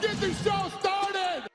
get the show started!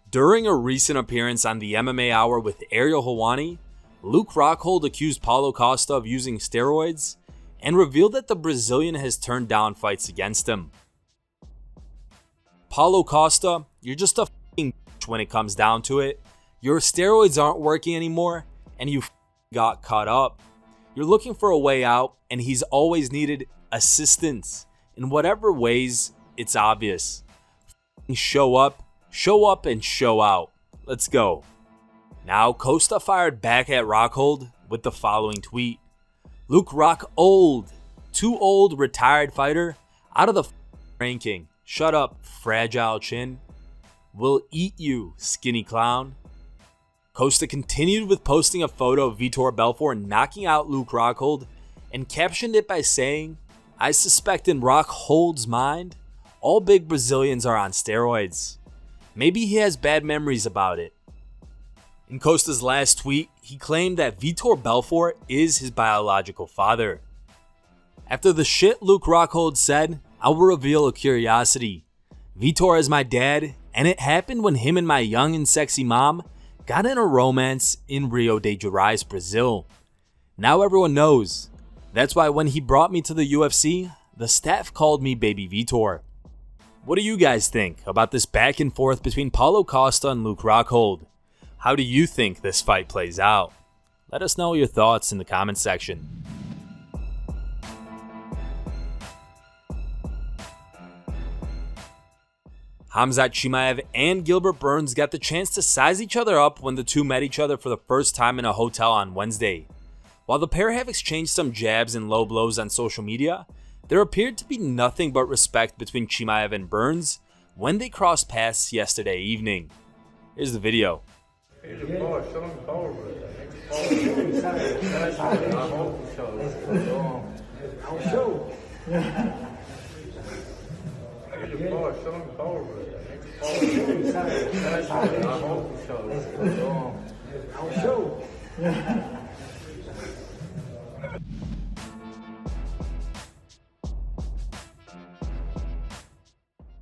During a recent appearance on the MMA Hour with Ariel Helwani, Luke Rockhold accused Paulo Costa of using steroids and revealed that the Brazilian has turned down fights against him. Paulo Costa, you're just a f***ing bitch when it comes down to it. Your steroids aren't working anymore and you got caught up. You're looking for a way out and he's always needed assistance. In whatever ways, it's obvious. Show up and show out. Let's go. Now, Costa fired back at Rockhold with the following tweet. Luke Rockhold, too old retired fighter, out of the ranking. Shut up, fragile chin. We'll eat you, skinny clown. Costa continued with posting a photo of Vitor Belfort knocking out Luke Rockhold and captioned it by saying, I suspect in Rockhold's mind, all big Brazilians are on steroids. Maybe he has bad memories about it. In Costa's last tweet, he claimed that Vitor Belfort is his biological father. After the shit Luke Rockhold said, I will reveal a curiosity. Vitor is my dad, and it happened when him and my young and sexy mom got in a romance in Rio de Janeiro, Brazil. Now everyone knows. That's why when he brought me to the UFC, the staff called me Baby Vitor. What do you guys think about this back and forth between Paulo Costa and Luke Rockhold? How do you think this fight plays out? Let us know your thoughts in the comment section. Khamzat Chimaev and Gilbert Burns got the chance to size each other up when the two met each other for the first time in a hotel on Wednesday. While the pair have exchanged some jabs and low blows on social media, there appeared to be nothing but respect between Chimaev and Burns when they crossed paths yesterday evening. Here's the video.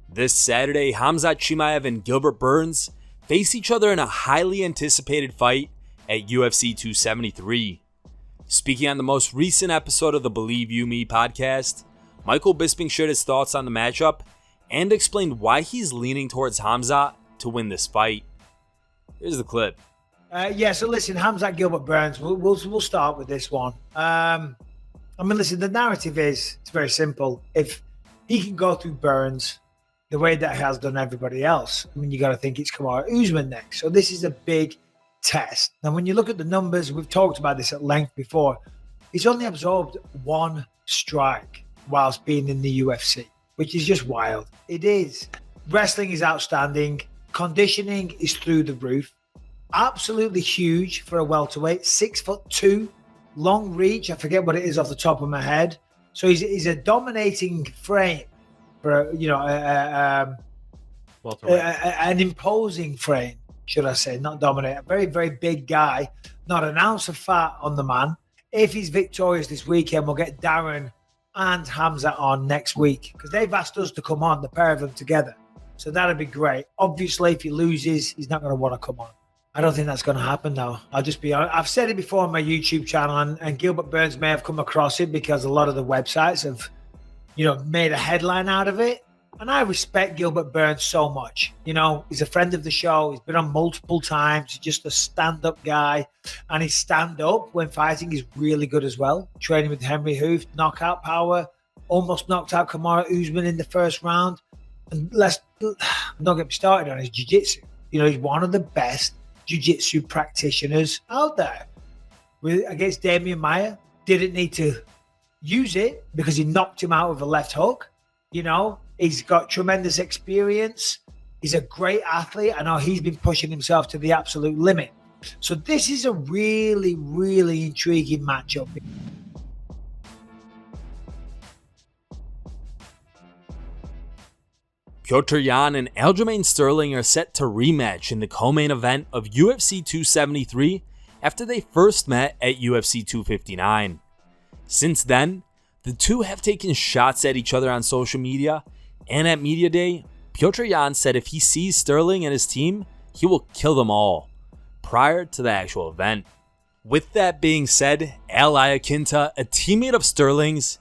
This Saturday, Khamzat Chimaev and Gilbert Burns face each other in a highly anticipated fight at UFC 273. Speaking on the most recent episode of the Believe You Me podcast, Michael Bisping shared his thoughts on the matchup and explained why he's leaning towards Khamzat to win this fight. Here's the clip. So listen, Khamzat Gilbert Burns, we'll start with this one. Listen, the narrative is, it's very simple. If he can go through Burns the way that he has done everybody else, you got to think it's Kamaru Usman next. So this is a big test. Now, when you look at the numbers, we've talked about this at length before, he's only absorbed one strike whilst being in the UFC, which is just wild. It is. Wrestling is outstanding. Conditioning is through the roof. Absolutely huge for a welterweight. 6'2", long reach. I forget what it is off the top of my head. So he's a dominating frame for an imposing frame, should I say, not dominate. A very, very big guy. Not an ounce of fat on the man. If he's victorious this weekend, we'll get Darren and Khamzat on next week because they've asked us to come on, the pair of them together. So that'd be great. Obviously, if he loses, he's not going to want to come on. I don't think that's going to happen now. I'll just be honest. I've said it before on my YouTube channel, and Gilbert Burns may have come across it because a lot of the websites have, made a headline out of it. And I respect Gilbert Burns so much. He's a friend of the show. He's been on multiple times. He's just a stand-up guy. And his stand-up when fighting is really good as well. Training with Henry Hoof, knockout power, almost knocked out Kamaru Usman in the first round. And don't get me started on his jiu-jitsu. He's one of the best jiu-jitsu practitioners out there. Against Damian Maia, didn't need to use it because he knocked him out with a left hook. He's got tremendous experience. He's a great athlete. I know he's been pushing himself to the absolute limit. So this is a really, really intriguing matchup. Petr Yan and Aljamain Sterling are set to rematch in the co-main event of UFC 273 after they first met at UFC 259. Since then, the two have taken shots at each other on social media, and at Media Day, Petr Yan said if he sees Sterling and his team, he will kill them all prior to the actual event. With that being said, Al IAQUINTA, a teammate of Sterling's,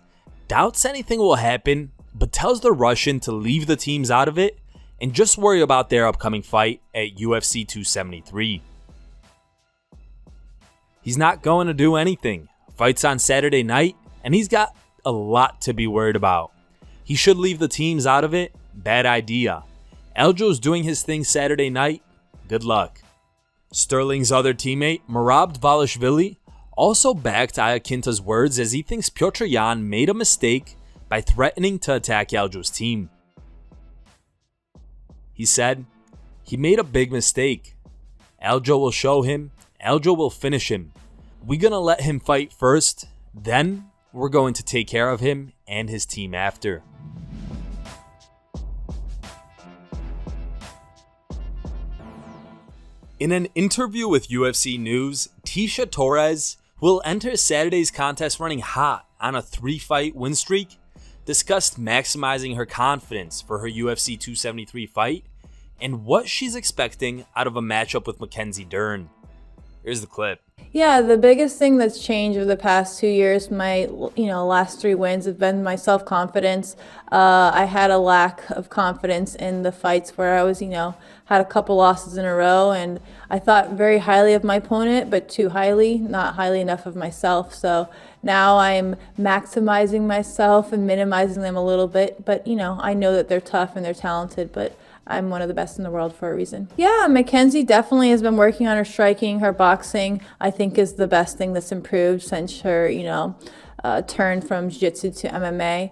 doubts anything will happen, but tells the Russian to leave the teams out of it and just worry about their upcoming fight at UFC 273. He's not going to do anything. Fight's on Saturday night, and he's got a lot to be worried about. He should leave the teams out of it. Bad idea. Aljo's doing his thing Saturday night. Good luck. Sterling's other teammate, Merab Dvalishvili, also backed IAQUINTA's words as he thinks Petr Yan made a mistake by threatening to attack Aljo's team. He said, "He made a big mistake. Aljo will show him. Aljo will finish him. We're gonna let him fight first, then we're going to take care of him and his team after." In an interview with UFC News, TECIA TORRES, who will enter Saturday's contest running hot on a 3-fight win streak, discussed maximizing her confidence for her UFC 273 fight and what she's expecting out of a matchup with Mackenzie Dern. Here's the clip. Yeah, the biggest thing that's changed over the past 2 years, my last 3 wins have been my self-confidence. I had a lack of confidence in the fights where I was, had a couple losses in a row, and I thought very highly of my opponent, but too highly, not highly enough of myself. So now I'm maximizing myself and minimizing them a little bit, but I know that they're tough and they're talented, but I'm one of the best in the world for a reason. Yeah, Mackenzie definitely has been working on her striking. Her boxing, I think, is the best thing that's improved since her, turn from jiu-jitsu to MMA.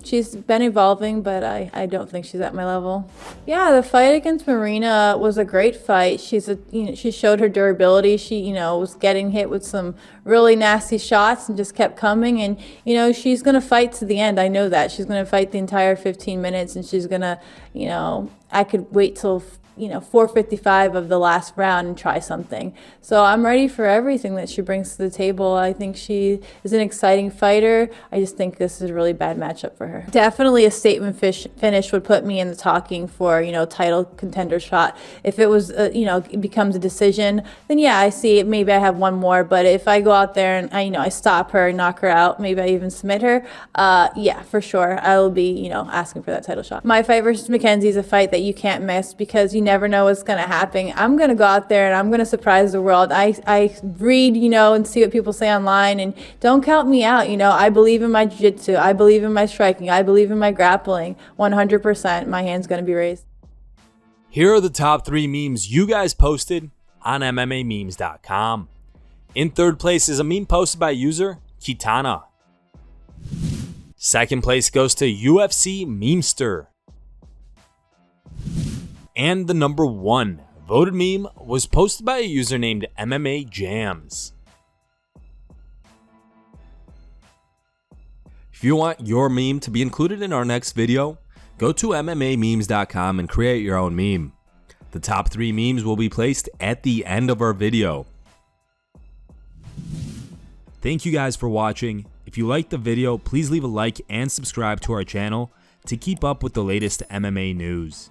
She's been evolving, but I don't think she's at my level. Yeah, the fight against Marina was a great fight. She showed her durability. She, was getting hit with some really nasty shots and just kept coming. And, she's going to fight to the end. I know that. She's going to fight the entire 15 minutes, and she's going to, I could wait till 4:55 of the last round and try something. So I'm ready for everything that she brings to the table. I think she is an exciting fighter. I just think this is a really bad matchup for her. Definitely a statement finish would put me in the talking for, title contender shot. If it was, it becomes a decision, then yeah, I see it. Maybe I have one more. But if I go out there and I stop her, knock her out, maybe I even submit her, yeah, for sure, I will be, asking for that title shot. My fight versus Mackenzie is a fight that you can't miss because you never know what's going to happen. I'm going to go out there and I'm going to surprise the world. I read, and see what people say online, and don't count me out. I believe in my jiu-jitsu. I believe in my striking. I believe in my grappling. 100%. My hand's going to be raised. Here are the top 3 memes you guys posted on MMAmemes.com. In third place is a meme posted by user Kitana. Second place goes to UFC Memester. And the number 1 voted meme was posted by a user named MMA Jams. If you want your meme to be included in our next video, go to MMAmemes.com and create your own meme. The top 3 memes will be placed at the end of our video. Thank you guys for watching. If you liked the video, please leave a like and subscribe to our channel to keep up with the latest MMA news.